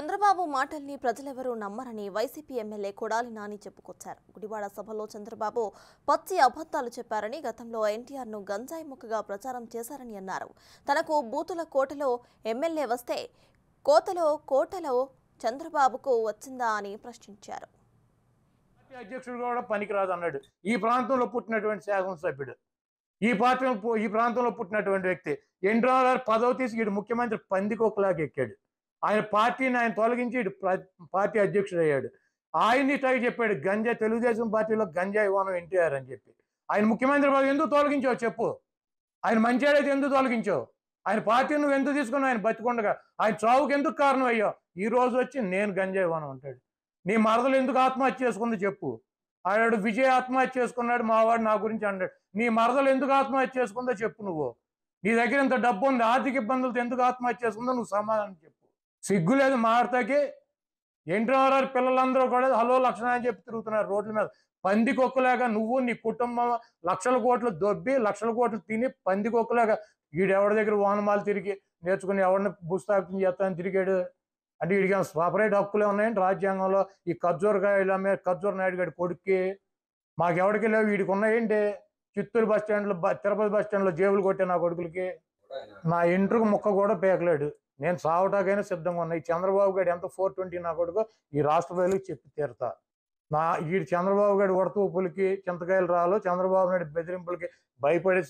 చంద్రబాబు మాటల్ని ప్రజలెవరూ నమ్మరని YCP MLA Kodali Nani చెప్పుకొచ్చారు. గుడివాడ సభలో చంద్రబాబు పచ్చి అబద్ధాలు చెప్పారని, గతంలో ఎన్టీఆర్ను గంజాయి ముక్కగా ప్రచారం చేశారని అన్నారు. తనకు బూతుల కోటలో ఎమ్మెల్యే వస్తే కోటలో చంద్రబాబుకు వచ్చిందా అని ప్రశ్నించారు. అధ్యక్షుడు కూడా పనికిరాదు అన్నాడు. ఈ ప్రాంతంలో పుట్టినటువంటి శాసనసభ్యుడు, ఈ ప్రాంతంలో పుట్టినటువంటి వ్యక్తి ఎన్టీఆర్ పదవి తీసి వీడు ముఖ్యమంత్రి పందికొక్కలాగా ఎక్కాడు. ఆయన పార్టీని తొలగించి పార్టీ అధ్యక్షుడు అయ్యాడు. ఆయన్ని టై చెప్పాడు, గంజాయి తెలుగుదేశం పార్టీలో గంజాయి ఇవ్వను ఎన్టీఆర్ అని చెప్పి. ఆయన ముఖ్యమంత్రి పదవి ఎందుకు తొలగించావు చెప్పు. ఆయన మంచివాడైతే ఎందుకు తొలగించావు? ఆయన పార్టీని నువ్వు ఎందుకు తీసుకున్నావు? ఆయన బతికొండగా ఆయన చావుకి ఎందుకు కారణం అయ్యావు? ఈ రోజు వచ్చి నేను గంజాయి ఇవ్వను అంటాడు. నీ మరదలు ఎందుకు ఆత్మహత్య చేసుకుందో చెప్పు. ఆడాడు విజయ్ ఆత్మహత్య చేసుకున్నాడు, మావాడు నా గురించి అన్నాడు. నీ మరదలు ఎందుకు ఆత్మహత్య చేసుకుందో చెప్పు. నువ్వు నీ దగ్గర ఇంత డబ్బు ఉంది, ఆర్థిక ఇబ్బందులతో ఎందుకు ఆత్మహత్య చేసుకుందో నువ్వు సమాధానం చెప్పు. సిగ్గు లేదు మాడతాకి. ఎన్టీఆర్ పిల్లలందరూ కూడా హలో లక్షణ అని చెప్పి తిరుగుతున్నారు రోడ్ల మీద. పందికొక్కలాగా నువ్వు నీ కుటుంబం లక్షల కోట్లు దొబ్బి లక్షల కోట్లు తిని పందికొక్కలాగా వీడెవరి దగ్గర వానమాలు తిరిగి నేర్చుకుని ఎవరిని భూస్థాపితం చేస్తానని తిరిగాడు అంటే వీడికి సపరేట్ హక్కులే ఉన్నాయండి రాజ్యాంగంలో. ఈ ఖర్జూర్ నాయుడు గారి కొడుక్కి మాకెవడికి లేవు, వీడికి ఉన్నాయండి. చిత్తూరు బస్టాండ్లో తిరుపతి బస్టాండ్లో జేబులు కొట్టే నా కొడుకులకి నా ఇంట్రుకు ముక్క కూడా పేకలేడు. నేను సావటాకైనా సిద్ధంగా ఉన్నా. ఈ చంద్రబాబు గారు ఎంత 420 నా కొడుకు ఈ రాష్ట్ర ప్రజలకు చెప్పి తీరుతా. ఈ చంద్రబాబు గారి ఉడతూపులకి చింతకాయలు రాలు, చంద్రబాబు నాయుడు బెదిరింపులకి భయపడే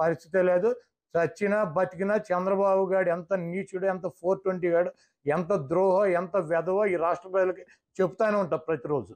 పరిస్థితే లేదు. చచ్చినా బతికినా చంద్రబాబు గారు ఎంత నీచుడు, ఎంత 420 గాడు, ఎంత ద్రోహం, ఎంత వెధవో ఈ రాష్ట్ర ప్రజలకి చెప్తానే ఉంటా ప్రతిరోజు.